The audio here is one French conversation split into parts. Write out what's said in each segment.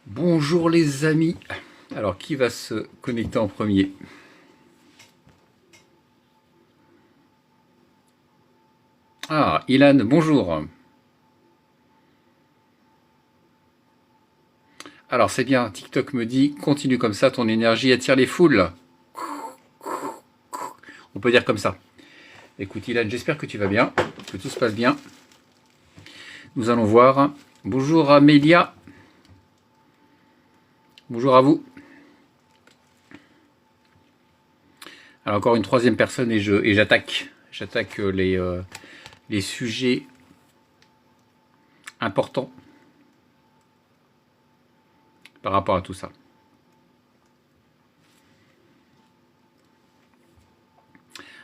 Bonjour les amis. Alors qui va se connecter en premier? Ah, Ilan, bonjour. Alors c'est bien, TikTok me dit, continue comme ça, ton énergie attire les foules. On peut dire comme ça. Écoute Ilan, j'espère que tu vas bien, que tout se passe bien. Nous allons voir. Bonjour Amélia. Bonjour à vous. Alors encore une troisième personne et j'attaque. J'attaque les sujets importants par rapport à tout ça.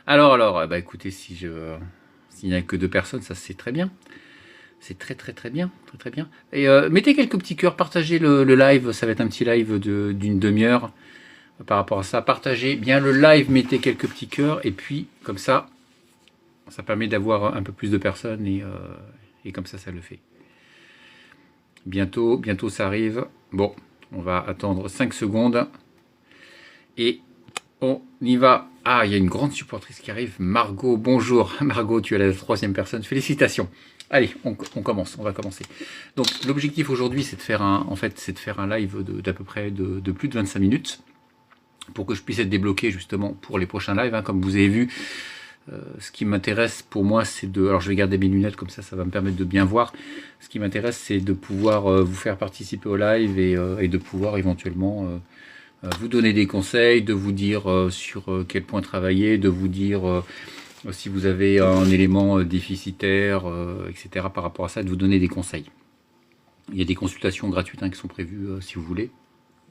Alors, bah écoutez, s'il n'y a que deux personnes, ça c'est très bien. C'est très bien, très bien. Et mettez quelques petits cœurs, partagez le live, ça va être un petit live d'une demi-heure par rapport à ça. Partagez bien le live, mettez quelques petits cœurs, et puis comme ça permet d'avoir un peu plus de personnes, et comme ça le fait. Bientôt ça arrive. Bon, on va attendre 5 secondes, et on y va. Ah, il y a une grande supportrice qui arrive, Margot, bonjour. Margot, tu es la troisième personne, félicitations. Allez, on commence, on va commencer. Donc l'objectif aujourd'hui, c'est de faire un live d'à peu près de plus de 25 minutes pour que je puisse être débloqué justement pour les prochains lives. Hein. Comme vous avez vu, ce qui m'intéresse pour moi, c'est de... Alors je vais garder mes lunettes comme ça va me permettre de bien voir. Ce qui m'intéresse, c'est de pouvoir vous faire participer au live et de pouvoir éventuellement vous donner des conseils, de vous dire sur quel point travailler, de vous dire... si vous avez un élément déficitaire, etc. par rapport à ça, de vous donner des conseils. Il y a des consultations gratuites qui sont prévues, si vous voulez,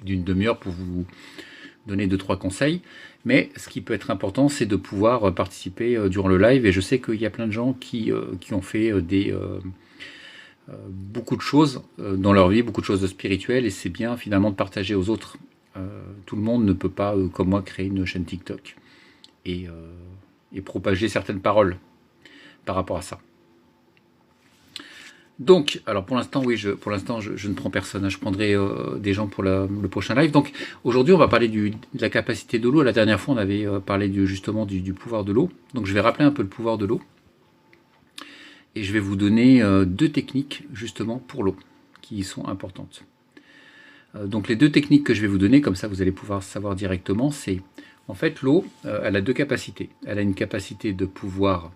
d'une demi-heure pour vous donner 2-3 conseils. Mais ce qui peut être important, c'est de pouvoir participer durant le live. Et je sais qu'il y a plein de gens qui ont fait beaucoup de choses dans leur vie, beaucoup de choses spirituelles. Et c'est bien finalement de partager aux autres. Tout le monde ne peut pas, comme moi, créer une chaîne TikTok. Et propager certaines paroles par rapport à ça. Donc, alors pour l'instant, oui, je ne prends personne. Je prendrai des gens pour le prochain live. Donc, aujourd'hui, on va parler de la capacité de l'eau. La dernière fois, on avait parlé justement du pouvoir de l'eau. Donc, je vais rappeler un peu le pouvoir de l'eau. Et je vais vous donner 2 techniques, justement, pour l'eau, qui sont importantes. Donc, les 2 techniques que je vais vous donner, comme ça, vous allez pouvoir savoir directement, c'est... En fait, l'eau, elle a 2 capacités. Elle a une capacité de pouvoir...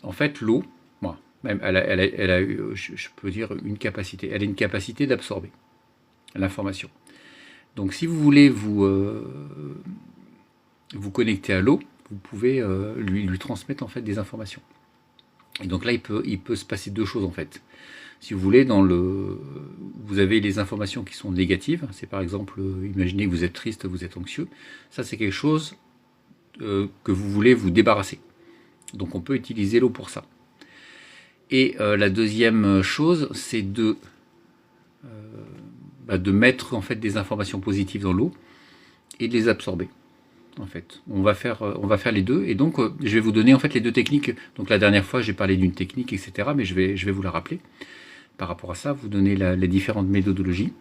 en fait, l'eau, moi, même, elle a, je peux dire une capacité. Elle a une capacité d'absorber l'information. Donc, si vous voulez vous connecter à l'eau, vous pouvez lui transmettre en fait des informations. Et donc là, il peut se passer 2 choses en fait. Si vous voulez, vous avez les informations qui sont négatives. C'est par exemple, imaginez que vous êtes triste, vous êtes anxieux. Ça, c'est quelque chose que vous voulez vous débarrasser. Donc on peut utiliser l'eau pour ça. Et la deuxième chose, c'est de mettre en fait des informations positives dans l'eau et de les absorber. En fait, on va faire les deux. Et donc, je vais vous donner en fait les 2 techniques. Donc la dernière fois, j'ai parlé d'une technique, etc. Mais je vais vous la rappeler. Par rapport à ça, vous donner les différentes méthodologies.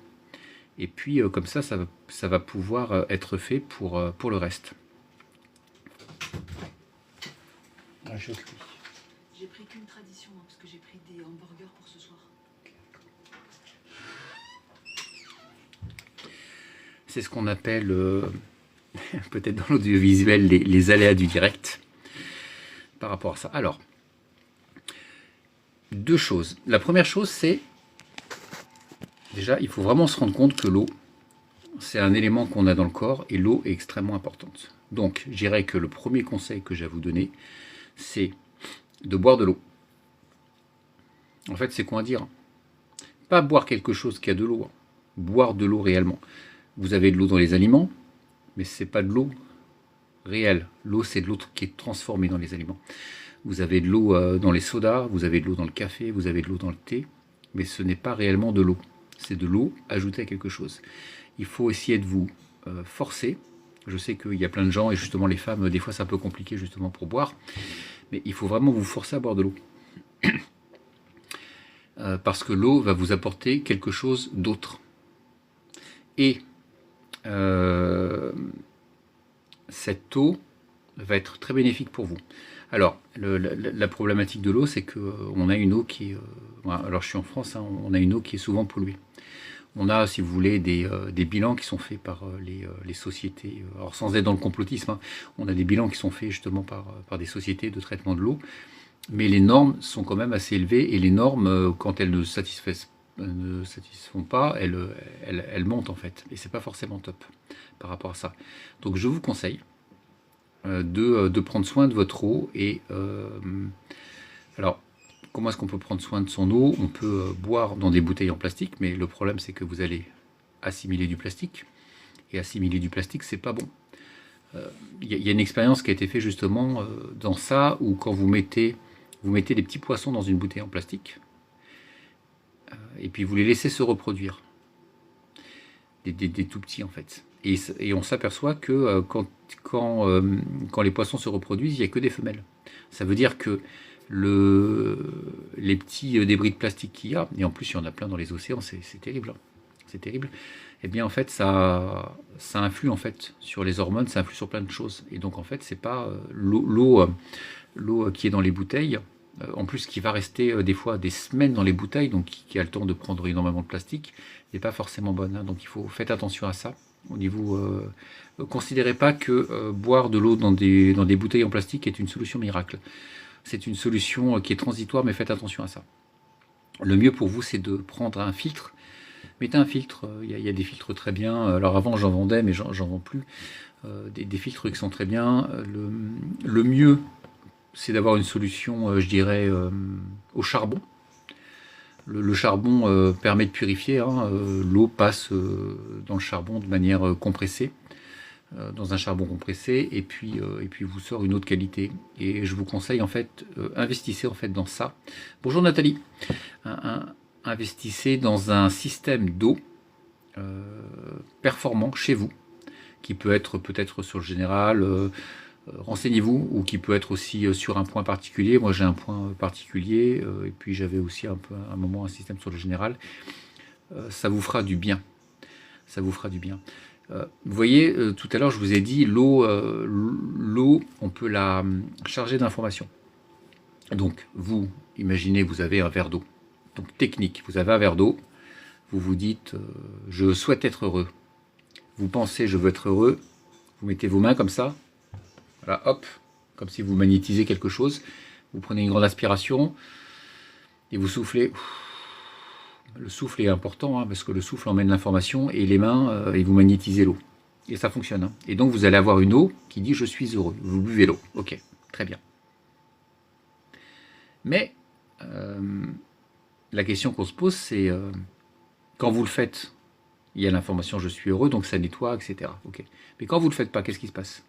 Et puis, comme ça va pouvoir être fait pour le reste. Ah, j'ai pris qu'une tradition, parce que j'ai pris des hamburgers pour ce soir. C'est ce qu'on appelle, peut-être dans l'audiovisuel, les aléas du direct. Par rapport à ça. Alors, 2 choses. La première chose, c'est... Déjà, il faut vraiment se rendre compte que l'eau, c'est un élément qu'on a dans le corps, et l'eau est extrêmement importante. Donc, je dirais que le premier conseil que j'ai à vous donner, c'est de boire de l'eau. En fait, c'est quoi à dire? Pas boire quelque chose qui a de l'eau. Boire de l'eau réellement. Vous avez de l'eau dans les aliments, mais ce n'est pas de l'eau réelle. L'eau, c'est de l'eau qui est transformée dans les aliments. Vous avez de l'eau dans les sodas, vous avez de l'eau dans le café, vous avez de l'eau dans le thé, mais ce n'est pas réellement de l'eau. C'est de l'eau ajoutée à quelque chose. Il faut essayer de vous forcer. Je sais qu'il y a plein de gens, et justement les femmes, des fois c'est un peu compliqué justement pour boire, mais il faut vraiment vous forcer à boire de l'eau. parce que l'eau va vous apporter quelque chose d'autre. Et cette eau va être très bénéfique pour vous. Alors, la problématique de l'eau, c'est qu'on a une eau qui est... alors, je suis en France, hein, on a une eau qui est souvent polluée. On a, si vous voulez, des bilans qui sont faits par les sociétés, alors sans être dans le complotisme, hein, on a des bilans qui sont faits justement par des sociétés de traitement de l'eau, mais les normes sont quand même assez élevées, et les normes, quand elles ne satisfont pas, elles montent en fait, et c'est pas forcément top par rapport à ça. Donc je vous conseille de prendre soin de votre eau, et alors comment est-ce qu'on peut prendre soin de son eau? On peut boire dans des bouteilles en plastique, mais le problème c'est que vous allez assimiler du plastique, et assimiler du plastique c'est pas bon. Il y a une expérience qui a été faite justement dans ça, où quand vous mettez des petits poissons dans une bouteille en plastique, et puis vous les laissez se reproduire, des tout petits en fait. Et on s'aperçoit que quand les poissons se reproduisent, il n'y a que des femelles. Ça veut dire que les petits débris de plastique qu'il y a, et en plus il y en a plein dans les océans, c'est terrible, hein. C'est terrible. Et bien en fait ça influe en fait sur les hormones, ça influe sur plein de choses. Et donc en fait c'est pas l'eau qui est dans les bouteilles, en plus qui va rester des fois des semaines dans les bouteilles, donc qui a le temps de prendre énormément de plastique, n'est pas forcément bonne, hein. Donc faites attention à ça. Au niveau, considérez pas que boire de l'eau dans des bouteilles en plastique est une solution miracle. C'est une solution qui est transitoire, mais faites attention à ça. Le mieux pour vous, c'est de prendre un filtre. Mettez un filtre, il y a des filtres très bien. Alors avant j'en vendais, mais j'en vends plus. Des filtres qui sont très bien. Le mieux, c'est d'avoir une solution, je dirais, au charbon. Le charbon permet de purifier, hein. L'eau passe dans le charbon de manière compressée, dans un charbon compressé, et puis vous sort une eau de qualité. Et je vous conseille en fait, investissez en fait dans ça. Bonjour Nathalie. Investissez dans un système d'eau performant chez vous, qui peut être peut-être sur le général, renseignez-vous, ou qui peut être aussi sur un point particulier. Moi j'ai un point particulier, et puis j'avais aussi un moment un système sur le général. Ça vous fera du bien. Ça vous fera du bien. Vous voyez, tout à l'heure je vous ai dit, l'eau, on peut la charger d'informations. Donc vous, imaginez, vous avez un verre d'eau. Donc technique, vous avez un verre d'eau, vous vous dites je souhaite être heureux. Vous pensez je veux être heureux, vous mettez vos mains comme ça, voilà, hop, comme si vous magnétisez quelque chose. Vous prenez une grande aspiration et vous soufflez. Le souffle est important, hein, parce que le souffle emmène l'information, et les mains, et vous magnétisez l'eau. Et ça fonctionne, hein. Et donc vous allez avoir une eau qui dit je suis heureux. Vous buvez l'eau. Ok, très bien. Mais la question qu'on se pose, c'est quand vous le faites, il y a l'information je suis heureux, donc ça nettoie, etc. Okay. Mais quand vous ne le faites pas, qu'est-ce qui se passe?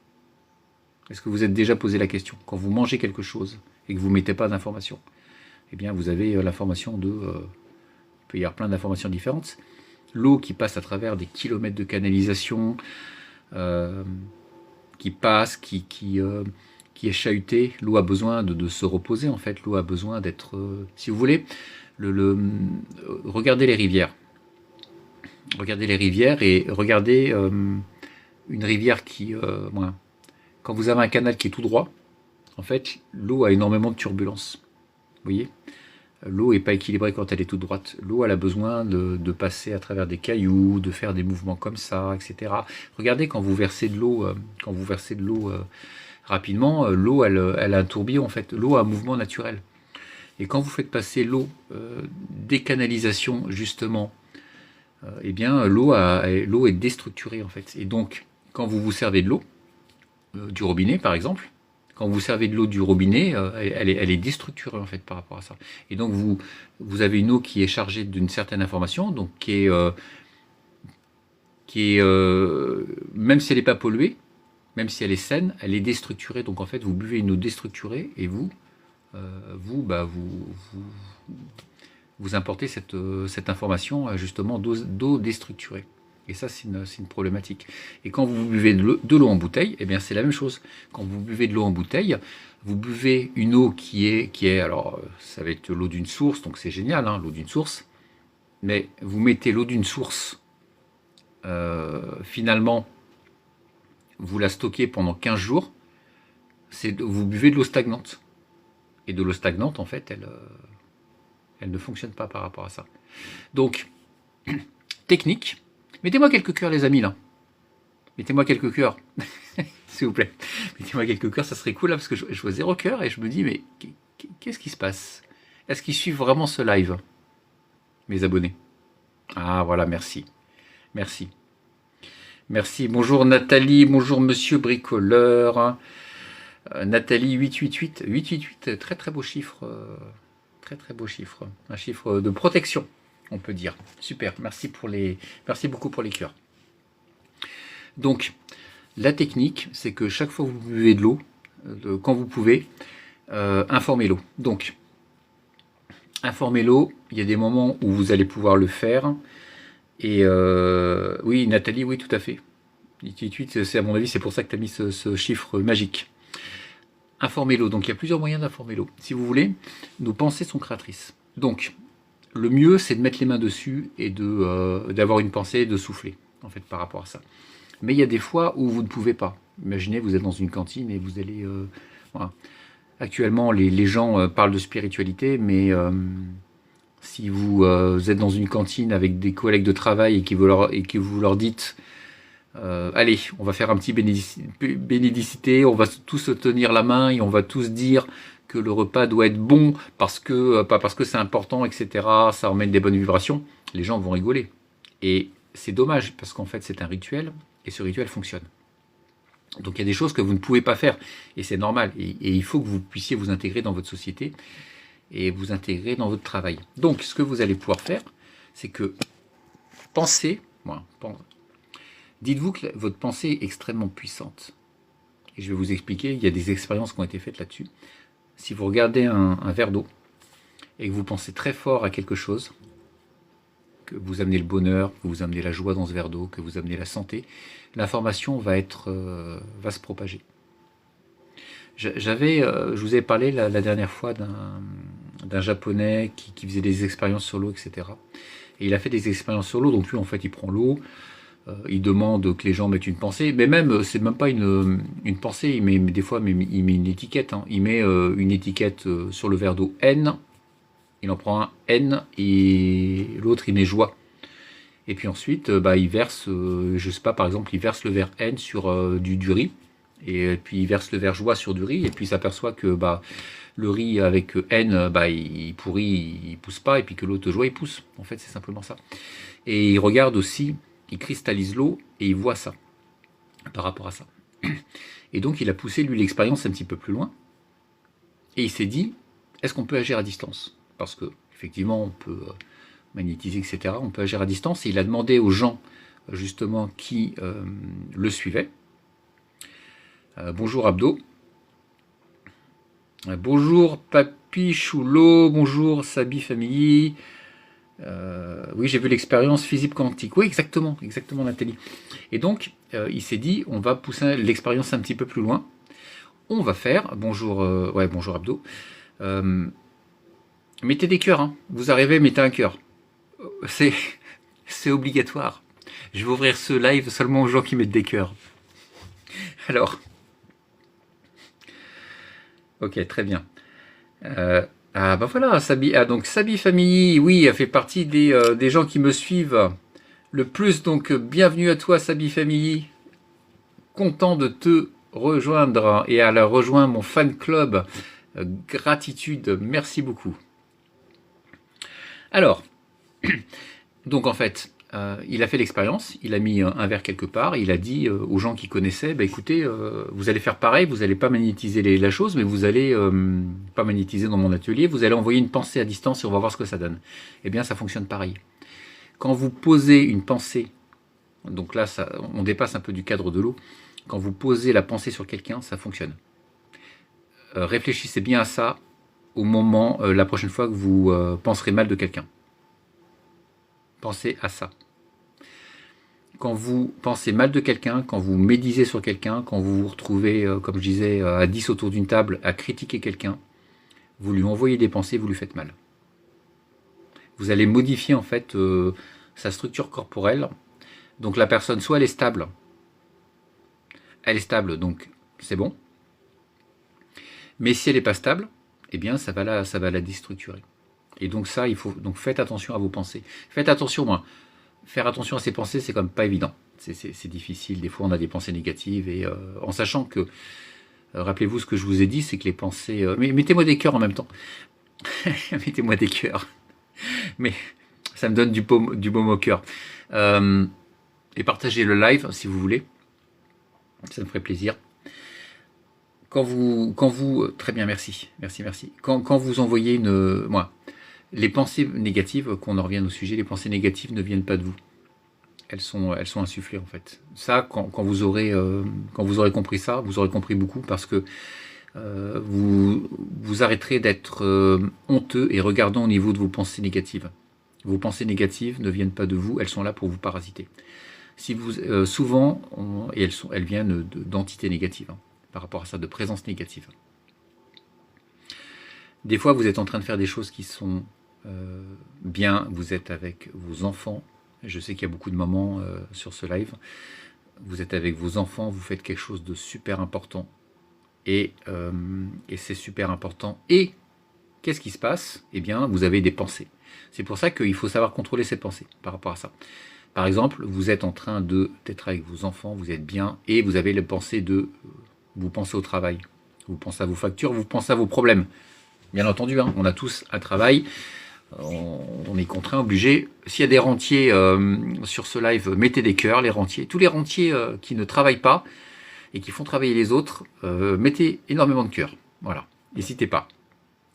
Est-ce que vous êtes déjà posé la question? Quand vous mangez quelque chose et que vous ne mettez pas d'information, eh bien vous avez l'information de... il peut y avoir plein d'informations différentes. L'eau qui passe à travers des kilomètres de canalisation, qui passe, qui est chahutée. L'eau a besoin de se reposer, en fait. L'eau a besoin d'être... si vous voulez, regardez les rivières. Regardez les rivières et regardez une rivière qui... quand vous avez un canal qui est tout droit, en fait, l'eau a énormément de turbulences. Vous voyez ? L'eau n'est pas équilibrée quand elle est toute droite. L'eau, elle a besoin de passer à travers des cailloux, de faire des mouvements comme ça, etc. Regardez, quand vous versez de l'eau, rapidement, l'eau, elle a un tourbillon, en fait. L'eau a un mouvement naturel. Et quand vous faites passer l'eau des canalisations, justement, eh bien, l'eau est déstructurée, en fait. Et donc, quand vous vous servez de l'eau, du robinet, par exemple, quand vous servez de l'eau du robinet, elle est déstructurée en fait par rapport à ça. Et donc vous avez une eau qui est chargée d'une certaine information, donc qui est même si elle n'est pas polluée, même si elle est saine, elle est déstructurée. Donc en fait vous buvez une eau déstructurée et vous importez cette information justement d'eau déstructurée. Et ça, c'est une problématique. Et quand vous buvez de l'eau en bouteille, eh bien, c'est la même chose. Quand vous buvez de l'eau en bouteille, vous buvez une eau qui est alors, ça va être l'eau d'une source, donc c'est génial, hein, l'eau d'une source. Mais vous mettez l'eau d'une source, finalement, vous la stockez pendant 15 jours, vous buvez de l'eau stagnante. Et de l'eau stagnante, en fait, elle ne fonctionne pas par rapport à ça. Donc, technique. Mettez-moi quelques cœurs, les amis, là. Mettez-moi quelques cœurs. S'il vous plaît. Mettez-moi quelques cœurs, ça serait cool, là, parce que je vois 0 cœur et je me dis, mais qu'est-ce qui se passe? Est-ce qu'ils suivent vraiment ce live, mes abonnés? Ah, voilà, merci. Merci. Merci. Bonjour Nathalie, bonjour Monsieur Bricoleur. Nathalie 888. 888, très très beau chiffre. Très très beau chiffre. Un chiffre de protection, on peut dire. Super, merci beaucoup pour les cœurs. Donc, la technique, c'est que chaque fois que vous buvez de l'eau, quand vous pouvez, informez-l'eau. Donc, informez-l'eau, il y a des moments où vous allez pouvoir le faire. Et oui, Nathalie, oui, tout à fait. 888, c'est à mon avis, c'est pour ça que tu as mis ce chiffre magique. Informez-l'eau. Donc, il y a plusieurs moyens d'informer l'eau. Si vous voulez, nos pensées sont créatrices. Donc, le mieux, c'est de mettre les mains dessus et d'avoir une pensée et de souffler, en fait, par rapport à ça. Mais il y a des fois où vous ne pouvez pas. Imaginez, vous êtes dans une cantine et vous allez... voilà. Actuellement, les gens parlent de spiritualité, mais si vous êtes dans une cantine avec des collègues de travail et que vous leur dites allez, on va faire un petit bénédicité, on va tous se tenir la main et on va tous dire que le repas doit être bon pas parce que c'est important, etc. Ça emmène des bonnes vibrations. Les gens vont rigoler. Et c'est dommage parce qu'en fait, c'est un rituel et ce rituel fonctionne. Donc il y a des choses que vous ne pouvez pas faire et c'est normal. Et il faut que vous puissiez vous intégrer dans votre société et vous intégrer dans votre travail. Donc ce que vous allez pouvoir faire, c'est que dites-vous que votre pensée est extrêmement puissante. Et je vais vous expliquer, il y a des expériences qui ont été faites là-dessus. Si vous regardez un verre d'eau et que vous pensez très fort à quelque chose, que vous amenez le bonheur, que vous amenez la joie dans ce verre d'eau, que vous amenez la santé, l'information va se propager. Je vous ai parlé la dernière fois d'un japonais qui faisait des expériences sur l'eau, etc. Et il a fait des expériences sur l'eau, donc lui en fait il prend l'eau, il demande que les gens mettent une pensée, mais même c'est même pas une pensée, il met des fois il met une étiquette, hein. Il met une étiquette sur le verre d'eau N, il en prend un N et l'autre il met joie. Et puis ensuite il verse, je sais pas, par exemple il verse le verre N sur du riz, et puis il verse le verre joie sur du riz, et puis il s'aperçoit que le riz avec N, il pourrit, il pousse pas, et puis que l'autre joie il pousse. En fait c'est simplement ça. Et il regarde aussi, il cristallise l'eau et il voit ça par rapport à ça. Et donc il a poussé lui l'expérience un petit peu plus loin et il s'est dit, est-ce qu'on peut agir à distance? Parce que effectivement on peut magnétiser, etc. On peut agir à distance. Et il a demandé aux gens justement qui le suivaient. Bonjour Abdo. Bonjour Papy Choulot. Bonjour Sabi Family. Oui, j'ai vu l'expérience physique quantique. Oui, exactement Nathalie. Et donc, il s'est dit, on va pousser l'expérience un petit peu plus loin. On va faire, bonjour Abdo, mettez des cœurs, hein. Vous arrivez, mettez un cœur. C'est obligatoire. Je vais ouvrir ce live seulement aux gens qui mettent des cœurs. Alors, ok, très bien. Voilà, Sabi. Donc Sabi Family, oui, elle fait partie des gens qui me suivent le plus. Donc bienvenue à toi, Sabi Family. Content de te rejoindre et à la rejoindre mon fan club. Gratitude, merci beaucoup. Alors, donc en fait, il a fait l'expérience, il a mis un verre quelque part, il a dit aux gens qui connaissaient, écoutez, vous allez faire pareil, vous n'allez pas magnétiser la chose, mais vous allez pas magnétiser dans mon atelier, vous allez envoyer une pensée à distance et on va voir ce que ça donne. Eh bien, ça fonctionne pareil. Quand vous posez une pensée, donc là, on dépasse un peu du cadre de l'eau, quand vous posez la pensée sur quelqu'un, ça fonctionne. Réfléchissez bien à ça au moment, la prochaine fois que vous penserez mal de quelqu'un. Pensez à ça. quand vous pensez mal de quelqu'un, quand vous médisez sur quelqu'un, quand vous vous retrouvez, comme je disais, à 10 autour d'une table, à critiquer quelqu'un, vous lui envoyez des pensées, vous lui faites mal. Vous allez modifier en fait sa structure corporelle. Donc la personne, soit elle est stable, donc c'est bon. Mais si elle n'est pas stable, eh bien ça va la déstructurer. Et donc ça, donc faites attention à vos pensées. Faites attention, faire attention à ses pensées, c'est quand même pas évident. C'est difficile. Des fois, on a des pensées négatives et en sachant que, rappelez-vous ce que je vous ai dit, c'est que les pensées. Mais mettez-moi des cœurs en même temps. Mettez-moi des cœurs. Mais ça me donne du baume au cœur. Et partagez le live si vous voulez. Ça me ferait plaisir. Quand vous très bien, merci. Quand vous envoyez les pensées négatives, qu'on en revienne au sujet, les pensées négatives ne viennent pas de vous. Elles sont insufflées en fait. Ça, quand vous aurez compris ça, vous aurez compris beaucoup parce que vous arrêterez d'être honteux et regardant au niveau de vos pensées négatives. Vos pensées négatives ne viennent pas de vous, elles sont là pour vous parasiter. Si vous souvent, et elles viennent d'entités négatives, hein, par rapport à ça, de présence négative. Des fois, vous êtes en train de faire des choses qui sont bien, vous êtes avec vos enfants. Je sais qu'il y a beaucoup de moments sur ce live. Vous êtes avec vos enfants, vous faites quelque chose de super important. Et c'est super important. Et qu'est-ce qui se passe? Eh bien, vous avez des pensées. C'est pour ça qu'il faut savoir contrôler ses pensées par rapport à ça. Par exemple, vous êtes en train d'être avec vos enfants, vous êtes bien, et vous avez la pensée vous pensez au travail, vous pensez à vos factures, vous pensez à vos problèmes. Bien entendu, hein, on a tous un travail, on est contraint, obligé. S'il y a des rentiers sur ce live, mettez des cœurs, les rentiers. Tous les rentiers qui ne travaillent pas et qui font travailler les autres, mettez énormément de cœurs. Voilà, n'hésitez pas.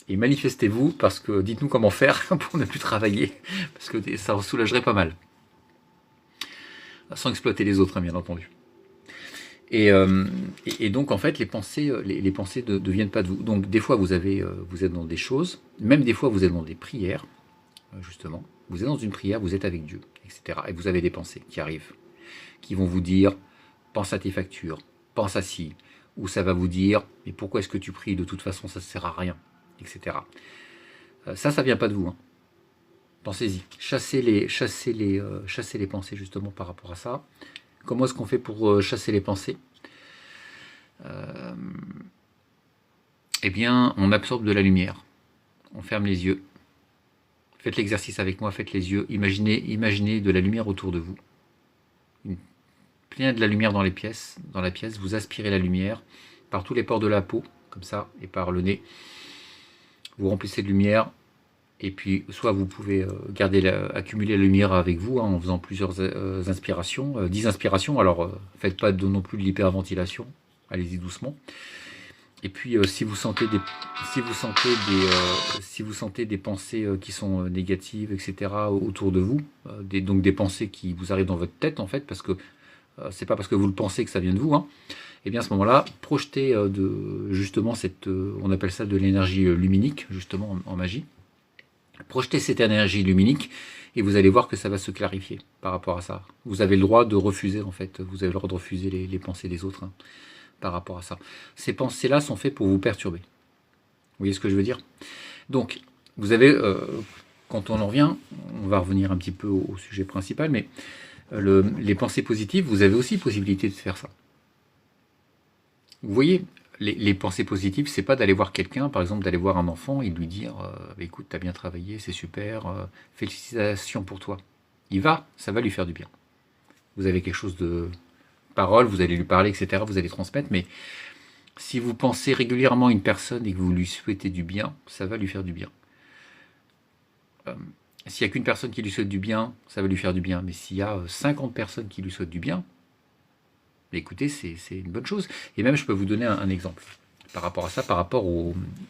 Et manifestez-vous, parce que dites-nous comment faire pour ne plus travailler, parce que ça en soulagerait pas mal. Sans exploiter les autres, hein, bien entendu. Et donc, en fait, les pensées ne viennent pas de vous. Donc, des fois, vous êtes dans des choses, même des fois, vous êtes dans des prières, justement. Vous êtes dans une prière, vous êtes avec Dieu, etc. Et vous avez des pensées qui arrivent, qui vont vous dire, pense à tes factures, pense à ci. Ou ça va vous dire, mais pourquoi est-ce que tu pries? De toute façon, ça ne sert à rien, etc. Ça ne vient pas de vous, hein. Pensez-y, chassez les pensées justement par rapport à ça. Comment est-ce qu'on fait pour chasser les pensées? Eh bien, on absorbe de la lumière. On ferme les yeux. Faites l'exercice avec moi, faites les yeux. Imaginez de la lumière autour de vous. Plein de la lumière dans la pièce. Vous aspirez la lumière par tous les pores de la peau, comme ça, et par le nez. Vous remplissez de lumière. Et puis, soit vous pouvez accumuler la lumière avec vous, hein, en faisant plusieurs inspirations, 10 inspirations. Alors, faites pas non plus de l'hyperventilation, allez-y doucement. Et puis, si vous sentez des pensées qui sont négatives, etc., autour de vous, donc des pensées qui vous arrivent dans votre tête, en fait, parce que c'est pas parce que vous le pensez que ça vient de vous, hein, et bien à ce moment-là, projetez justement on appelle ça de l'énergie luminique, justement en magie. Projetez cette énergie luminique et vous allez voir que ça va se clarifier par rapport à ça. Vous avez le droit de refuser, en fait. Vous avez le droit de refuser les pensées des autres, hein, par rapport à ça. Ces pensées-là sont faites pour vous perturber. Vous voyez ce que je veux dire? Donc, vous avez, quand on en revient, on va revenir un petit peu au sujet principal, mais les pensées positives, vous avez aussi possibilité de faire ça. Vous voyez, les pensées positives, c'est pas d'aller voir quelqu'un, par exemple d'aller voir un enfant et lui dire écoute, t'as bien travaillé, c'est super, félicitations pour toi. Ça va lui faire du bien. Vous avez quelque chose de parole, vous allez lui parler, etc., vous allez transmettre, mais si vous pensez régulièrement à une personne et que vous lui souhaitez du bien, ça va lui faire du bien. S'il n'y a qu'une personne qui lui souhaite du bien, ça va lui faire du bien, mais s'il y a 50 personnes qui lui souhaitent du bien, écoutez, c'est une bonne chose. Et même, je peux vous donner un exemple par rapport à ça, par rapport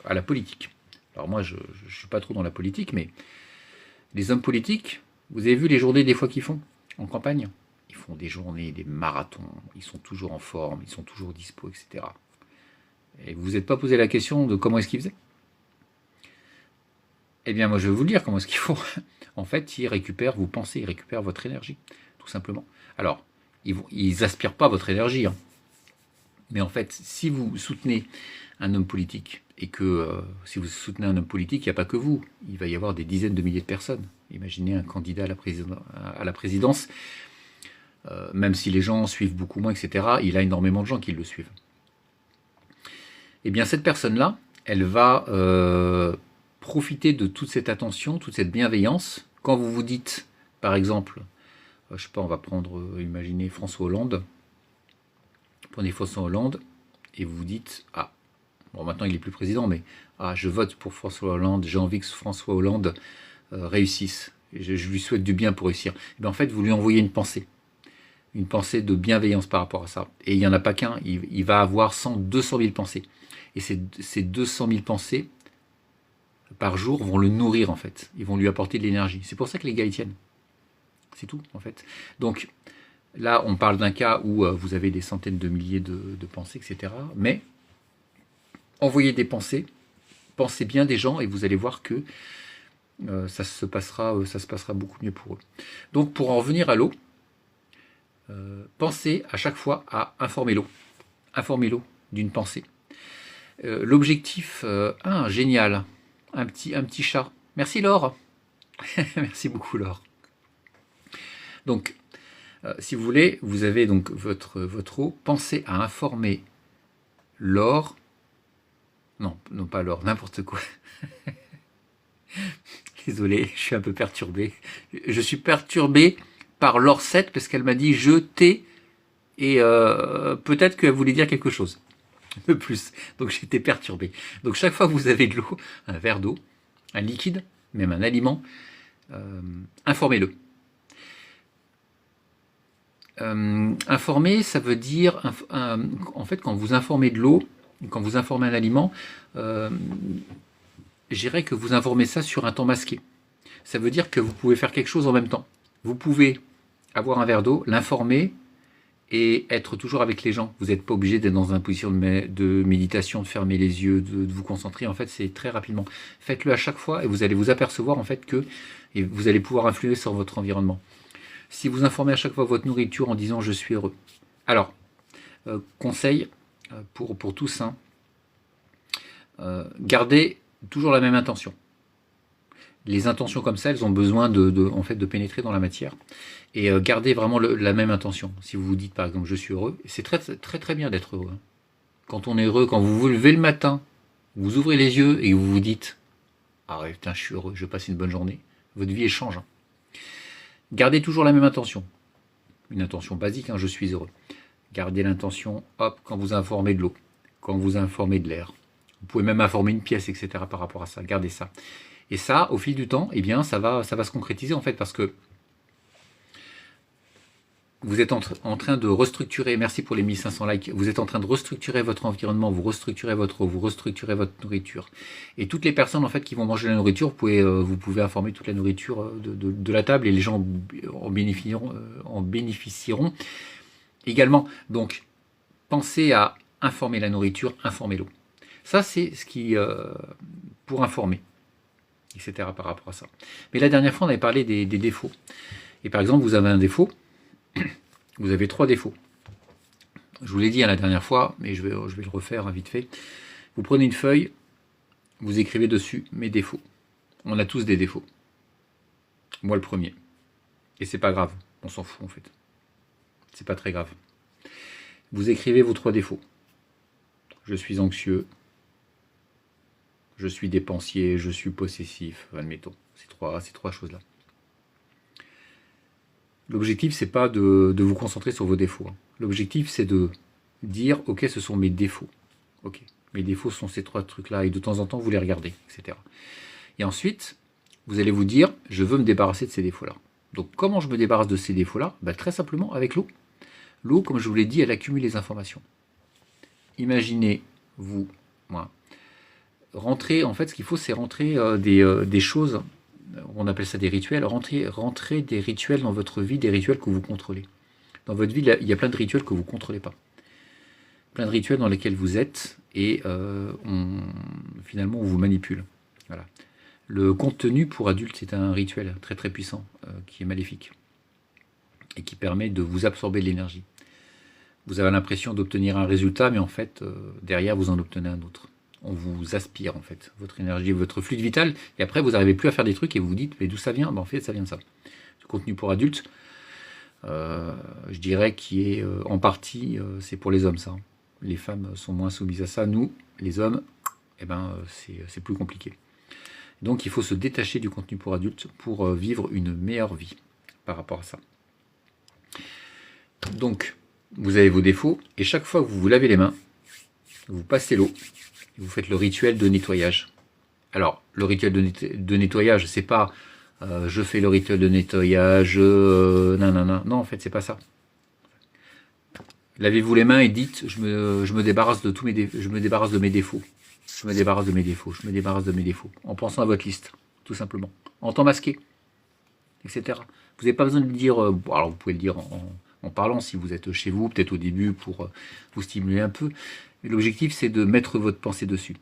à la politique. Alors moi, je ne suis pas trop dans la politique, mais les hommes politiques, vous avez vu les journées des fois qu'ils font en campagne? Ils font des journées, des marathons, ils sont toujours en forme, ils sont toujours dispo, etc. Et vous vous êtes pas posé la question de comment est-ce qu'ils faisaient? Eh bien, moi, je vais vous le dire comment est-ce qu'ils font. En fait, ils récupèrent vos pensées, ils récupèrent votre énergie, tout simplement. Alors, ils aspirent pas votre énergie, hein. Mais en fait, si vous soutenez un homme politique, et que si vous soutenez un homme politique, il n'y a pas que vous, il va y avoir des dizaines de milliers de personnes. Imaginez un candidat à la présidence, même si les gens suivent beaucoup moins, etc., il a énormément de gens qui le suivent. Eh bien, cette personne-là, elle va profiter de toute cette attention, toute cette bienveillance. Quand vous vous dites, par exemple, je sais pas, on va prendre, imaginez François Hollande. Prenez François Hollande et vous vous dites, ah, bon maintenant il n'est plus président, mais ah, je vote pour François Hollande, j'ai envie que François Hollande réussisse. Et je lui souhaite du bien pour réussir. Et bien, en fait, vous lui envoyez une pensée de bienveillance par rapport à ça. Et il n'y en a pas qu'un, il va avoir 200 000 pensées. Et ces 200 000 pensées par jour vont le nourrir en fait. Ils vont lui apporter de l'énergie. C'est pour ça que les gars y tiennent. C'est tout en fait. Donc là, on parle d'un cas où vous avez des centaines de milliers de pensées, etc. Mais envoyez des pensées, pensez bien des gens et vous allez voir que ça se passera beaucoup mieux pour eux. Donc pour en revenir à l'eau, pensez à chaque fois à informer l'eau. Informez-l'eau d'une pensée. L'objectif, génial, un petit chat. Merci Laure. Merci beaucoup Laure. Donc, si vous voulez, vous avez donc votre eau. Pensez à informer Laure. Non pas Laure, n'importe quoi. Désolé, je suis un peu perturbé. Je suis perturbé par Laure 7 parce qu'elle m'a dit je t'ai et peut-être qu'elle voulait dire quelque chose de plus. Donc j'étais perturbé. Donc chaque fois que vous avez de l'eau, un verre d'eau, un liquide, même un aliment, informez-le. Informer, ça veut dire, en fait, quand vous informez de l'eau, quand vous informez un aliment, je dirais que vous informez ça sur un temps masqué. Ça veut dire que vous pouvez faire quelque chose en même temps. Vous pouvez avoir un verre d'eau, l'informer et être toujours avec les gens. Vous n'êtes pas obligé d'être dans une position de méditation, de fermer les yeux, de vous concentrer. En fait, c'est très rapidement. Faites-le à chaque fois et vous allez vous apercevoir en fait que et vous allez pouvoir influer sur votre environnement. Si vous informez à chaque fois votre nourriture en disant « je suis heureux ». Alors, conseil pour tous, hein, gardez toujours la même intention. Les intentions comme ça, elles ont besoin en fait, de pénétrer dans la matière. Et gardez vraiment la même intention. Si vous vous dites par exemple « je suis heureux », c'est très, très, très bien d'être heureux. Quand on est heureux, quand vous vous levez le matin, vous ouvrez les yeux et vous vous dites « ah ouais, putain, je suis heureux, je passe une bonne journée », votre vie elle change. Hein. Gardez toujours la même intention. Une intention basique, hein, je suis heureux. Gardez l'intention, hop, quand vous informez de l'eau, quand vous informez de l'air. Vous pouvez même informer une pièce, etc. par rapport à ça. Gardez ça. Et ça, au fil du temps, eh bien, ça va se concrétiser en fait parce que vous êtes en train de restructurer, merci pour les 1500 likes, vous êtes en train de restructurer votre environnement, vous restructurez votre eau, vous restructurez votre nourriture. Et toutes les personnes en fait qui vont manger la nourriture, vous pouvez informer toute la nourriture de la table et les gens en bénéficieront également. Donc, pensez à informer la nourriture, informer l'eau. Ça, c'est ce qui, pour informer, etc. par rapport à ça. Mais la dernière fois, on avait parlé des défauts. Et par exemple, vous avez un défaut, vous avez 3 défauts. Je vous l'ai dit la dernière fois, mais je vais le refaire vite fait. Vous prenez une feuille, vous écrivez dessus mes défauts. On a tous des défauts. Moi le premier. Et c'est pas grave, on s'en fout en fait. C'est pas très grave. Vous écrivez vos 3 défauts. Je suis anxieux, je suis dépensier, je suis possessif, admettons. Ces trois choses-là. L'objectif, c'est pas de vous concentrer sur vos défauts. Hein. L'objectif, c'est de dire, ok, ce sont mes défauts. Ok, mes défauts sont ces 3 trucs-là, et de temps en temps, vous les regardez, etc. Et ensuite, vous allez vous dire, je veux me débarrasser de ces défauts-là. Donc, comment je me débarrasse de ces défauts-là? Très simplement, avec l'eau. L'eau, comme je vous l'ai dit, elle accumule les informations. Imaginez, vous, moi, rentrer, en fait, ce qu'il faut, c'est rentrer des choses... On appelle ça des rituels. Rentrez des rituels dans votre vie, des rituels que vous contrôlez. Dans votre vie, il y a plein de rituels que vous ne contrôlez pas. Plein de rituels dans lesquels vous êtes et finalement on vous manipule. Voilà. Le contenu pour adultes, c'est un rituel très très puissant qui est maléfique. et qui permet de vous absorber de l'énergie. Vous avez l'impression d'obtenir un résultat, mais en fait, derrière, vous en obtenez un autre. On vous aspire, en fait, votre énergie, votre fluide vital, et après, vous n'arrivez plus à faire des trucs, et vous vous dites, mais d'où ça vient? En fait, ça vient de ça. Le contenu pour adultes, je dirais qui est en partie, c'est pour les hommes, ça. Les femmes sont moins soumises à ça. Nous, les hommes, eh ben, c'est plus compliqué. Donc, il faut se détacher du contenu pour adultes pour vivre une meilleure vie par rapport à ça. Donc, vous avez vos défauts, et chaque fois que vous vous lavez les mains, vous passez l'eau, et vous faites le rituel de nettoyage. Alors, le rituel de nettoyage, c'est pas je fais le rituel de nettoyage, non, en fait, c'est pas ça. Lavez-vous les mains et dites je me débarrasse de tous je me débarrasse de mes défauts. Je me débarrasse de mes défauts, je me débarrasse de mes défauts, en pensant à votre liste, tout simplement. En temps masqué, etc. Vous n'avez pas besoin de le dire, alors vous pouvez le dire en parlant si vous êtes chez vous, peut-être au début pour vous stimuler un peu. Mais l'objectif, c'est de mettre votre pensée dessus.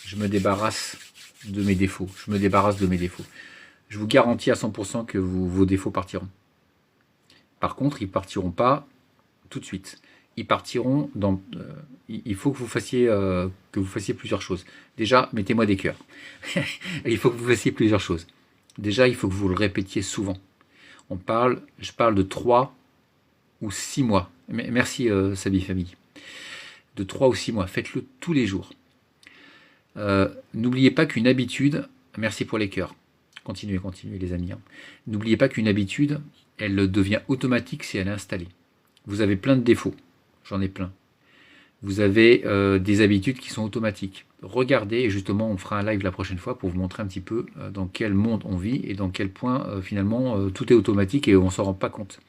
Je me débarrasse de mes défauts, je me débarrasse de mes défauts. Je vous garantis à 100% que vos défauts partiront. Par contre, ils ne partiront pas tout de suite. Ils partiront dans... il faut que vous fassiez plusieurs choses. Déjà, mettez-moi des cœurs. Il faut que vous fassiez plusieurs choses. Déjà, il faut que vous le répétiez souvent. Je parle de 3 ou 6 mois. Merci, Sabi Famille. De 3 ou 6 mois. Faites-le tous les jours. N'oubliez pas qu'une habitude... Merci pour les cœurs. Continuez les amis. Hein. N'oubliez pas qu'une habitude, elle devient automatique si elle est installée. Vous avez plein de défauts. J'en ai plein. Vous avez des habitudes qui sont automatiques. Regardez, et justement, on fera un live la prochaine fois pour vous montrer un petit peu dans quel monde on vit et dans quel point, finalement, tout est automatique et on ne s'en rend pas compte.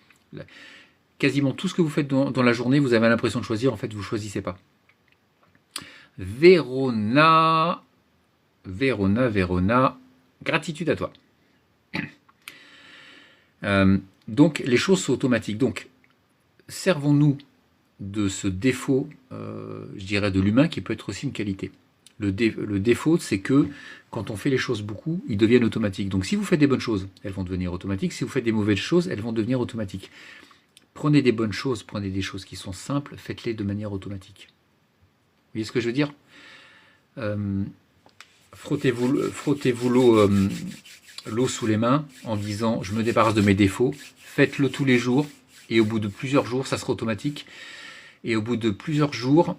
Quasiment tout ce que vous faites dans la journée, vous avez l'impression de choisir, en fait, vous ne choisissez pas. Vérona, gratitude à toi. Donc, les choses sont automatiques. Donc, servons-nous de ce défaut, je dirais, de l'humain, qui peut être aussi une qualité. Le défaut, c'est que quand on fait les choses beaucoup, ils deviennent automatiques. Donc si vous faites des bonnes choses, elles vont devenir automatiques. Si vous faites des mauvaises choses, elles vont devenir automatiques. Prenez des bonnes choses, prenez des choses qui sont simples, faites-les de manière automatique. Vous voyez ce que je veux dire? Frottez-vous l'eau sous les mains en disant « je me débarrasse de mes défauts ». Faites-le tous les jours et au bout de plusieurs jours, ça sera automatique. Et au bout de plusieurs jours,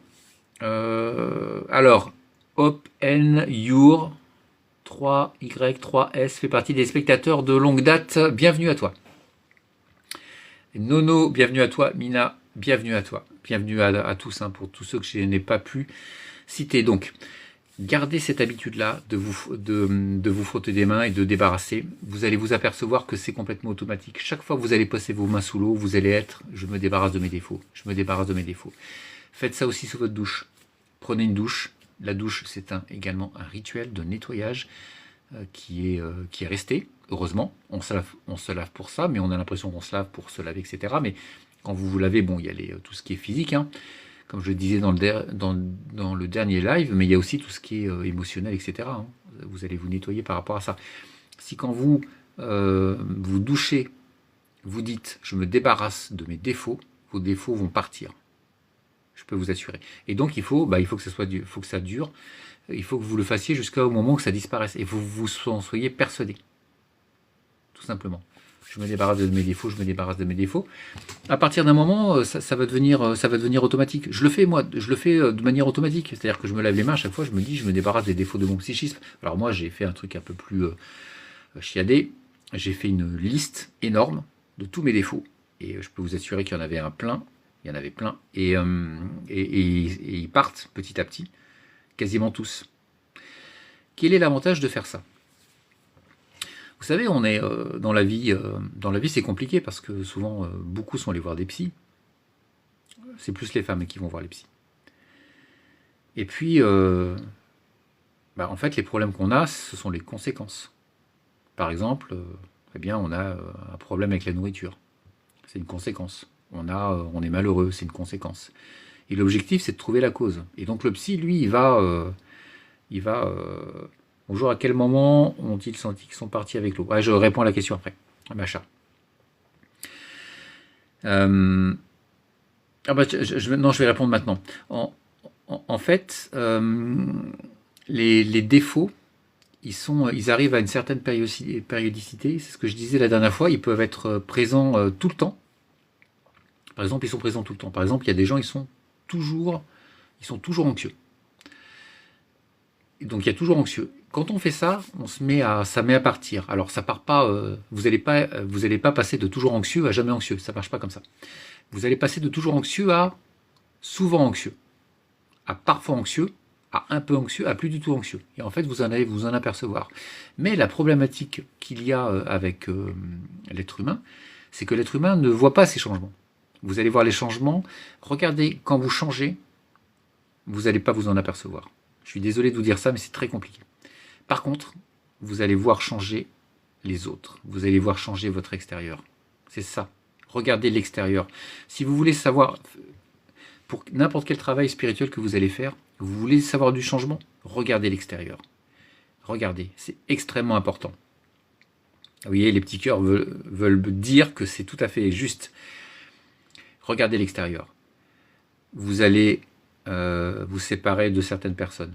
alors, Open Your 3Y 3S fait partie des spectateurs de longue date. Bienvenue à toi. Nono, bienvenue à toi. Mina, bienvenue à toi. Bienvenue à tous, hein, pour tous ceux que je n'ai pas pu citer. Donc, gardez cette habitude-là de vous frotter des mains et de débarrasser. Vous allez vous apercevoir que c'est complètement automatique. Chaque fois que vous allez passer vos mains sous l'eau, vous allez être « je me débarrasse de mes défauts, je me débarrasse de mes défauts ». Faites ça aussi sous votre douche. Prenez une douche. La douche, c'est également un rituel de nettoyage qui est resté. Heureusement, on se lave pour ça, mais on a l'impression qu'on se lave pour se laver, etc. Mais quand vous vous lavez, bon, il y a tout ce qui est physique, hein, comme je le disais dans le dernier live, mais il y a aussi tout ce qui est émotionnel, etc. Hein. Vous allez vous nettoyer par rapport à ça. Si quand vous vous douchez, vous dites « je me débarrasse de mes défauts », vos défauts vont partir. Je peux vous assurer. Et donc, il faut que ça dure. Il faut que vous le fassiez jusqu'au moment que ça disparaisse. Et vous en soyez persuadé. Tout simplement. Je me débarrasse de mes défauts, je me débarrasse de mes défauts. À partir d'un moment, ça va devenir automatique. Je le fais, moi, de manière automatique. C'est-à-dire que je me lave les mains à chaque fois, je me dis, je me débarrasse des défauts de mon psychisme. Alors moi, j'ai fait un truc un peu plus chiadé. J'ai fait une liste énorme de tous mes défauts. Et je peux vous assurer qu'il y en avait plein. Il y en avait plein. Et ils partent petit à petit. Quasiment tous. Quel est l'avantage de faire ça? Vous savez, on est dans la vie c'est compliqué parce que souvent, beaucoup sont allés voir des psys. C'est plus les femmes qui vont voir les psys. Et puis, en fait, les problèmes qu'on a, ce sont les conséquences. Par exemple, on a un problème avec la nourriture. C'est une conséquence. On est malheureux, c'est une conséquence. Et l'objectif, c'est de trouver la cause. Et donc le psy, lui, il va bonjour, à quel moment ont-ils senti qu'ils sont partis avec l'eau? Je réponds à la question après. Macha. Non, je vais répondre maintenant. En fait, les défauts, ils arrivent à une certaine périodicité. C'est ce que je disais la dernière fois. Ils peuvent être présents tout le temps. Par exemple, ils sont présents tout le temps. Par exemple, il y a des gens, ils sont toujours anxieux. Donc il y a toujours anxieux. Quand on fait ça, ça met à partir. Alors ça part pas. Vous allez pas passer de toujours anxieux à jamais anxieux. Ça marche pas comme ça. Vous allez passer de toujours anxieux à souvent anxieux, à parfois anxieux, à un peu anxieux, à plus du tout anxieux. Et en fait, vous allez vous en apercevoir. Mais la problématique qu'il y a avec l'être humain, c'est que l'être humain ne voit pas ces changements. Vous allez voir les changements. Regardez, quand vous changez, vous n'allez pas vous en apercevoir. Je suis désolé de vous dire ça, mais c'est très compliqué. Par contre, vous allez voir changer les autres. Vous allez voir changer votre extérieur. C'est ça. Regardez l'extérieur. Si vous voulez savoir, pour n'importe quel travail spirituel que vous allez faire, vous voulez savoir du changement, regardez l'extérieur. Regardez, c'est extrêmement important. Vous voyez, les petits cœurs veulent dire que c'est tout à fait juste. Regardez l'extérieur. Vous allez vous séparer de certaines personnes.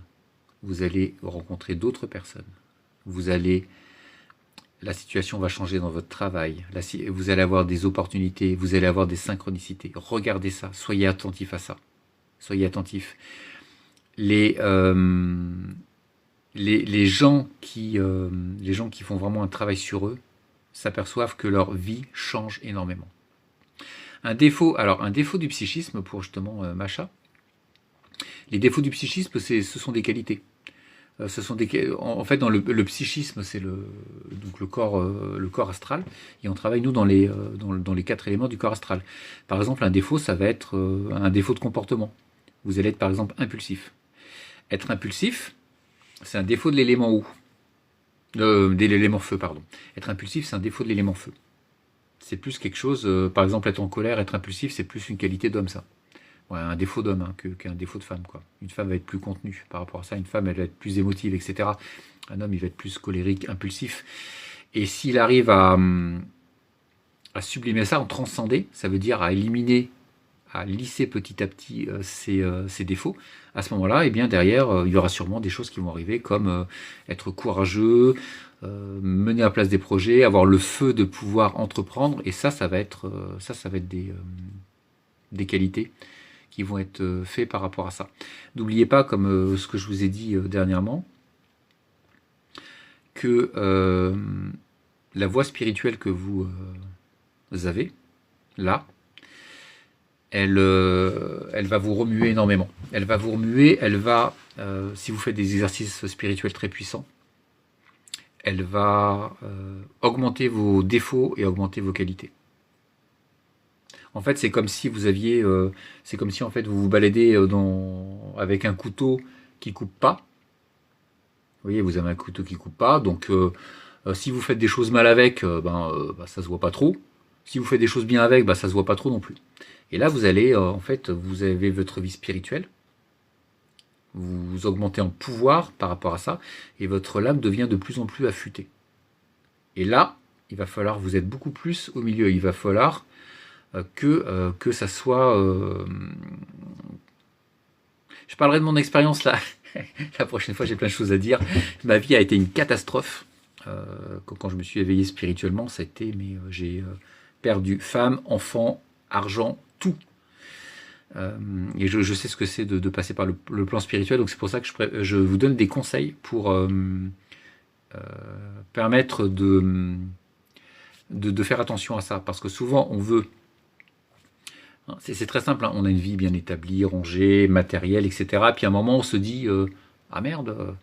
Vous allez rencontrer d'autres personnes. La situation va changer dans votre travail. Vous allez avoir des opportunités, vous allez avoir des synchronicités. Regardez ça, soyez attentifs à ça. Soyez attentifs. Les gens qui font vraiment un travail sur eux s'aperçoivent que leur vie change énormément. Un défaut du psychisme, pour justement Macha, les défauts du psychisme, ce sont des qualités. En fait, dans le psychisme, c'est le corps astral, et on travaille nous dans les 4 éléments du corps astral. Par exemple, un défaut, ça va être un défaut de comportement. Vous allez être par exemple impulsif. Être impulsif, c'est un défaut de l'élément de l'élément feu, pardon. Être impulsif, c'est un défaut de l'élément feu. C'est plus quelque chose, par exemple, être en colère, être impulsif, c'est plus une qualité d'homme, ça. Ouais, un défaut d'homme qu'un défaut de femme, quoi. Une femme va être plus contenue par rapport à ça, une femme elle va être plus émotive, etc. Un homme il va être plus colérique, impulsif. Et s'il arrive à sublimer ça, en transcender, ça veut dire à éliminer, à lisser petit à petit ses défauts, à ce moment-là, eh bien derrière, il y aura sûrement des choses qui vont arriver, comme être courageux, mener à place des projets, avoir le feu de pouvoir entreprendre, et ça va être des qualités qui vont être faits par rapport à ça. N'oubliez pas, comme ce que je vous ai dit dernièrement, que la voie spirituelle que vous avez, là, elle va vous remuer énormément. Elle va vous remuer, si vous faites des exercices spirituels très puissants, elle va augmenter vos défauts et augmenter vos qualités. En fait, c'est comme si vous aviez, en fait vous vous baladez avec un couteau qui coupe pas. Vous voyez, vous avez un couteau qui coupe pas, donc si vous faites des choses mal avec, ça se voit pas trop. Si vous faites des choses bien avec, ça se voit pas trop non plus. Et là, vous allez, en fait, vous avez votre vie spirituelle, vous augmentez en pouvoir par rapport à ça, et votre lame devient de plus en plus affûtée. Et là, il va falloir vous être beaucoup plus au milieu. Il va falloir que ça soit... Je parlerai de mon expérience là. La prochaine fois, j'ai plein de choses à dire. Ma vie a été une catastrophe. Quand je me suis éveillé spirituellement, j'ai perdu femme, enfant, argent, tout. Et je sais ce que c'est de passer par le plan spirituel. Donc c'est pour ça que je vous donne des conseils pour permettre de faire attention à ça. Parce que souvent, on veut... C'est très simple, hein. On a une vie bien établie, rangée, matérielle, etc. Puis à un moment, on se dit ah merde,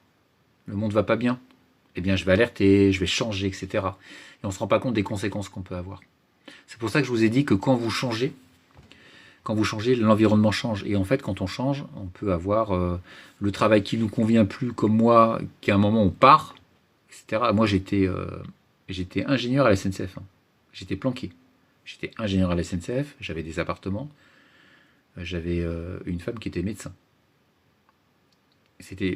le monde va pas bien. Eh bien, je vais alerter, je vais changer, etc. Et on ne se rend pas compte des conséquences qu'on peut avoir. C'est pour ça que je vous ai dit que quand vous changez, l'environnement change. Et en fait, quand on change, on peut avoir le travail qui nous convient plus, comme moi, qui à un moment on part, etc. Moi, j'étais ingénieur à la SNCF. Hein. J'étais planqué. J'étais ingénieur à la SNCF, j'avais des appartements, j'avais une femme qui était médecin.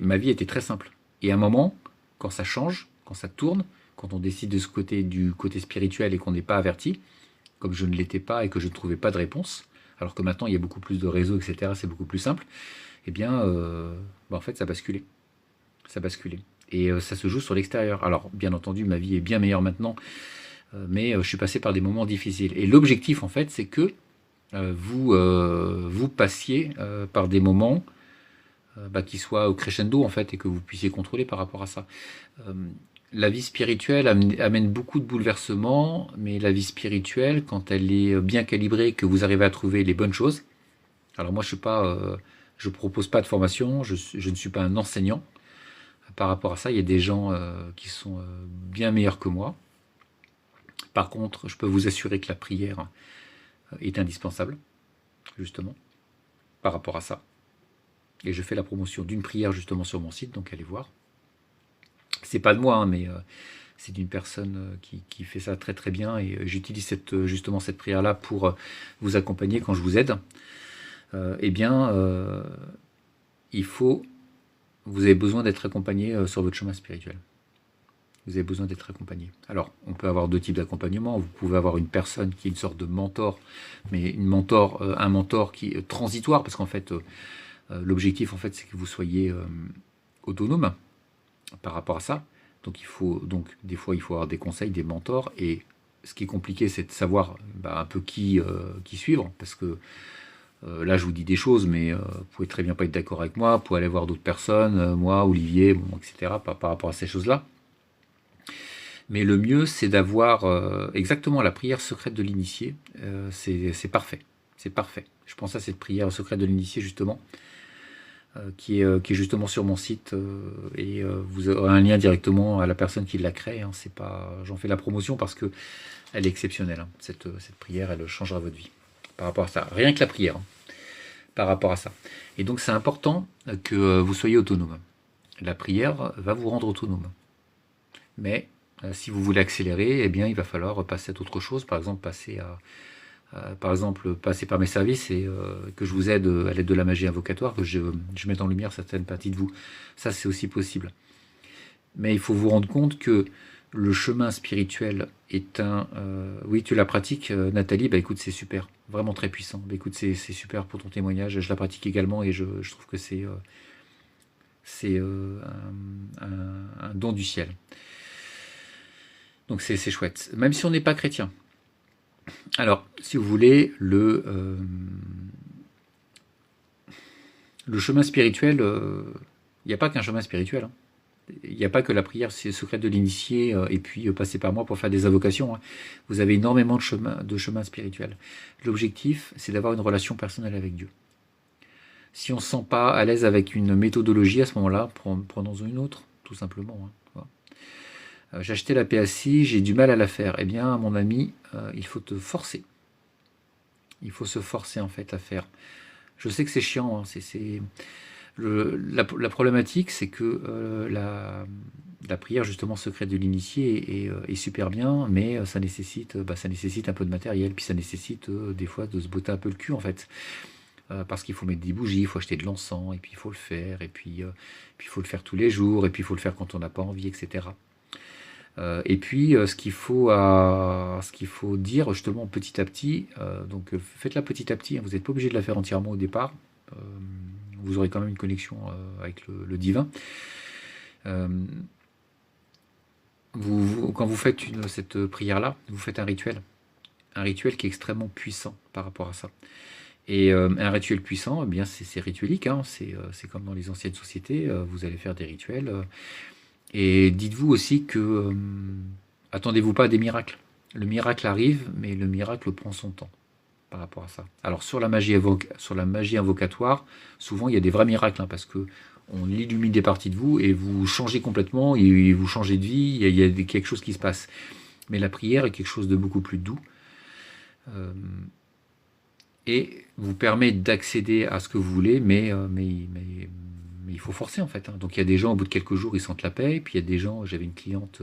Ma vie était très simple. Et à un moment, quand ça change, quand ça tourne, quand on décide du côté spirituel et qu'on n'est pas averti, comme je ne l'étais pas et que je ne trouvais pas de réponse, alors que maintenant il y a beaucoup plus de réseaux, etc., c'est beaucoup plus simple, eh bien, en fait, ça basculait. Ça basculait. Et ça se joue sur l'extérieur. Alors, bien entendu, ma vie est bien meilleure maintenant, mais je suis passé par des moments difficiles. Et l'objectif, en fait, c'est que vous passiez par des moments qui soient au crescendo, en fait, et que vous puissiez contrôler par rapport à ça. La vie spirituelle amène beaucoup de bouleversements, mais la vie spirituelle, quand elle est bien calibrée, que vous arrivez à trouver les bonnes choses. Alors moi, je propose pas de formation, je ne suis pas un enseignant. Par rapport à ça, il y a des gens qui sont bien meilleurs que moi. Par contre, je peux vous assurer que la prière est indispensable, justement, par rapport à ça. Et je fais la promotion d'une prière justement sur mon site, donc allez voir. C'est pas de moi, hein, mais c'est d'une personne qui fait ça très très bien, et j'utilise justement cette prière-là pour vous accompagner quand je vous aide. Vous avez besoin d'être accompagné sur votre chemin spirituel. Vous avez besoin d'être accompagné. Alors, on peut avoir deux types d'accompagnement. Vous pouvez avoir une personne qui est une sorte de mentor, mais un mentor qui est transitoire, parce qu'en fait, l'objectif, en fait, c'est que vous soyez autonome par rapport à ça. Donc, des fois, il faut avoir des conseils, des mentors. Et ce qui est compliqué, c'est de savoir un peu qui suivre, parce que là, je vous dis des choses, mais vous pouvez très bien pas être d'accord avec moi. Vous pouvez aller voir d'autres personnes, moi, Olivier, etc., par rapport à ces choses-là. Mais le mieux, c'est d'avoir exactement la prière secrète de l'initié. C'est parfait. C'est parfait. Je pense à cette prière secrète de l'initié, justement, qui est justement sur mon site. Et vous aurez un lien directement à la personne qui l'a créée. Hein. J'en fais la promotion parce qu'elle est exceptionnelle. Hein. Cette prière, elle changera votre vie. Par rapport à ça. Rien que la prière. Hein, par rapport à ça. Et donc, c'est important que vous soyez autonome. La prière va vous rendre autonome. Mais si vous voulez accélérer, eh bien, il va falloir passer à autre chose. Par exemple, passer par mes services et que je vous aide à l'aide de la magie invocatoire, que je mette en lumière certaines parties de vous. Ça, c'est aussi possible. Mais il faut vous rendre compte que le chemin spirituel est oui, tu la pratiques, Nathalie. Écoute, c'est super. Vraiment très puissant. Écoute, c'est super pour ton témoignage. Je la pratique également et je trouve que c'est un don du ciel. Donc c'est chouette, même si on n'est pas chrétien. Alors, si vous voulez, le chemin spirituel, il n'y a pas qu'un chemin spirituel. Hein. Il n'y a pas que la prière secrète de l'initié et puis passer par moi pour faire des invocations. Hein. Vous avez énormément de chemins spirituels. L'objectif, c'est d'avoir une relation personnelle avec Dieu. Si on ne se sent pas à l'aise avec une méthodologie, à ce moment-là, prenons une autre, tout simplement. Hein. J'ai acheté la PACI, j'ai du mal à la faire. Eh bien, mon ami, il faut te forcer. Il faut se forcer, en fait, à faire. Je sais que c'est chiant. Hein, la problématique, c'est que la prière, justement, secrète de l'initié est super bien, mais ça nécessite un peu de matériel, puis ça nécessite des fois de se botter un peu le cul, en fait. Parce qu'il faut mettre des bougies, il faut acheter de l'encens, et puis il faut le faire, et puis il faut le faire tous les jours, et puis il faut le faire quand on n'a pas envie, etc. Et puis, ce qu'il faut dire justement petit à petit, faites-la petit à petit, hein, vous n'êtes pas obligé de la faire entièrement au départ, vous aurez quand même une connexion avec le divin. Quand vous faites cette prière-là, vous faites un rituel qui est extrêmement puissant par rapport à ça. Et un rituel puissant, eh bien c'est rituelique, hein, c'est comme dans les anciennes sociétés, vous allez faire des rituels. Et dites-vous aussi que attendez-vous pas à des miracles. Le miracle arrive, mais le miracle prend son temps par rapport à ça. Alors sur la magie invocatoire, souvent il y a des vrais miracles, hein, parce que on illumine des parties de vous et vous changez complètement, et vous changez de vie, il y a quelque chose qui se passe. Mais la prière est quelque chose de beaucoup plus doux et vous permet d'accéder à ce que vous voulez, mais il faut forcer, en fait. Hein. Donc il y a des gens, au bout de quelques jours, ils sentent la paix. Et puis il y a des gens, j'avais une cliente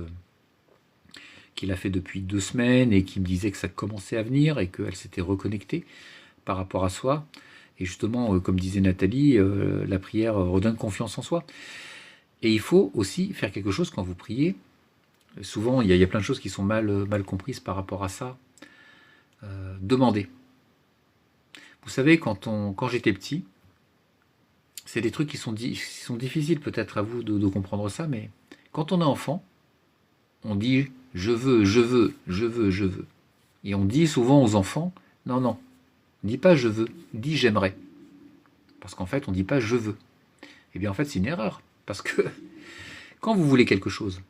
qui l'a fait depuis 2 semaines et qui me disait que ça commençait à venir et qu'elle s'était reconnectée par rapport à soi. Et justement, comme disait Nathalie, la prière redonne confiance en soi. Et il faut aussi faire quelque chose quand vous priez. Souvent, il y a plein de choses qui sont mal comprises par rapport à ça. demandez. Vous savez, quand j'étais petit, c'est des trucs qui sont difficiles peut-être à vous de comprendre ça, mais quand on est enfant, on dit « je veux, je veux, je veux, je veux ». Et on dit souvent aux enfants « non, non, dis pas je veux, dis j'aimerais ». Parce qu'en fait, on ne dit pas je veux. Eh bien en fait, c'est une erreur. Parce que quand vous voulez quelque chose,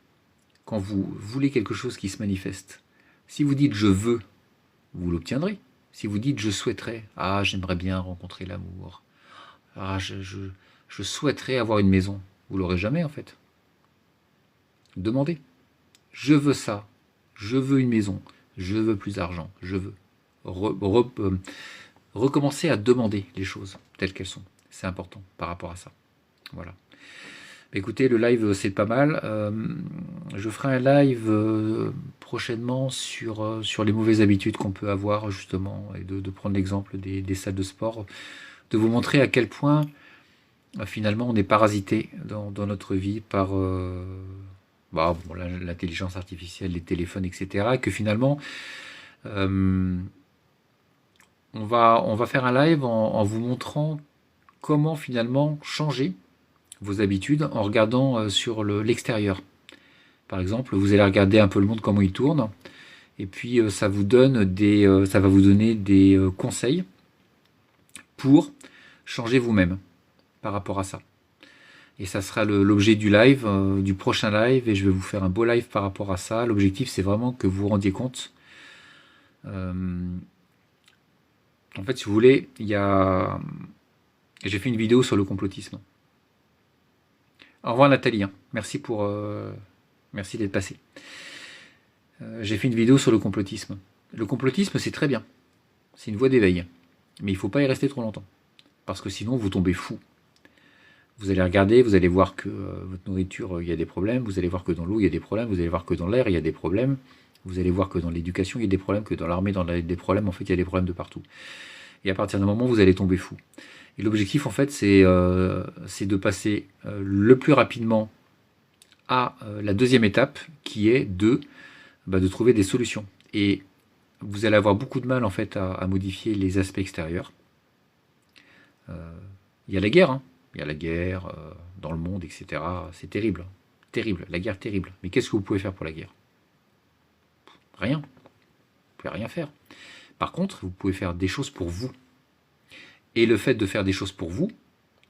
quand vous voulez quelque chose qui se manifeste, si vous dites je veux, vous l'obtiendrez. Si vous dites je souhaiterais, ah j'aimerais bien rencontrer l'amour, ah je souhaiterais avoir une maison, vous l'aurez jamais en fait. Demandez. Je veux ça, je veux une maison, je veux plus d'argent, je veux. Recommencer à demander les choses telles qu'elles sont. C'est important par rapport à ça. Voilà. Écoutez, le live, c'est pas mal. Je ferai un live prochainement sur les mauvaises habitudes qu'on peut avoir, justement, et de prendre l'exemple des salles de sport, de vous montrer à quel point, finalement, on est parasité dans notre vie par l'intelligence artificielle, les téléphones, etc. Et que finalement, on va faire un live en vous montrant comment, finalement, changer vos habitudes en regardant sur l'extérieur. Par exemple, vous allez regarder un peu le monde, comment il tourne, et puis ça va vous donner des conseils pour changer vous-même par rapport à ça. Et ça sera l'objet du live, du prochain live, et je vais vous faire un beau live par rapport à ça. L'objectif, c'est vraiment que vous vous rendiez compte. En fait, si vous voulez, j'ai fait une vidéo sur le complotisme. Au revoir Nathalie, merci d'être passé. J'ai fait une vidéo sur le complotisme. Le complotisme, c'est très bien. C'est une voie d'éveil. Mais il ne faut pas y rester trop longtemps. Parce que sinon, vous tombez fou. Vous allez regarder, vous allez voir que votre nourriture, il y a des problèmes. Vous allez voir que dans l'eau, il y a des problèmes. Vous allez voir que dans l'air, il y a des problèmes. Vous allez voir que dans l'éducation, il y a des problèmes. Que dans l'armée, il y a des problèmes. En fait, il y a des problèmes de partout. Et à partir d'un moment, vous allez tomber fou. Et l'objectif, en fait, c'est de passer le plus rapidement à la deuxième étape, qui est de trouver des solutions. Et vous allez avoir beaucoup de mal, en fait, à modifier les aspects extérieurs. Il y a la guerre, il y a la guerre dans le monde, etc. C'est terrible, terrible, la guerre terrible. Mais qu'est-ce que vous pouvez faire pour la guerre? Rien. Vous pouvez rien faire. Par contre, vous pouvez faire des choses pour vous. Et le fait de faire des choses pour vous,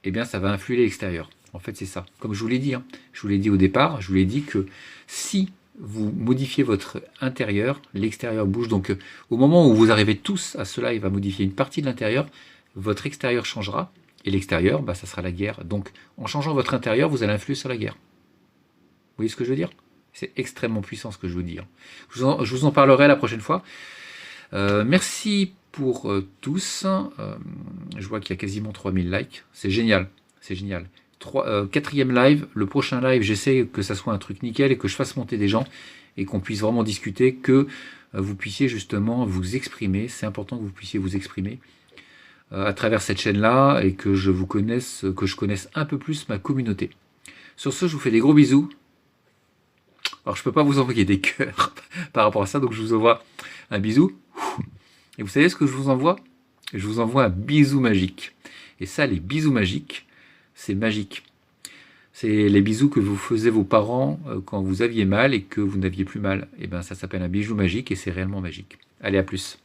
eh bien, ça va influer l'extérieur. En fait, c'est ça. Comme je vous l'ai dit, je vous l'ai dit au départ, je vous l'ai dit que si vous modifiez votre intérieur, l'extérieur bouge. Donc, au moment où vous arrivez tous à ce live, à modifier une partie de l'intérieur, votre extérieur changera. Et l'extérieur, ça sera la guerre. Donc, en changeant votre intérieur, vous allez influer sur la guerre. Vous voyez ce que je veux dire? C'est extrêmement puissant ce que je vous dis. Je vous en parlerai la prochaine fois. Merci pour tous. Je vois qu'il y a quasiment 3000 likes. C'est génial. C'est génial. Quatrième live. Le prochain live, j'essaie que ça soit un truc nickel et que je fasse monter des gens et qu'on puisse vraiment discuter, que vous puissiez justement vous exprimer. C'est important que vous puissiez vous exprimer à travers cette chaîne-là et que je connaisse un peu plus ma communauté. Sur ce, je vous fais des gros bisous. Alors, je ne peux pas vous envoyer des cœurs par rapport à ça, donc je vous envoie un bisou. Et vous savez ce que je vous envoie? Je vous envoie un bisou magique. Et ça, les bisous magiques, c'est magique. C'est les bisous que vous faisaient vos parents quand vous aviez mal et que vous n'aviez plus mal. Et bien, ça s'appelle un bijou magique et c'est réellement magique. Allez, à plus.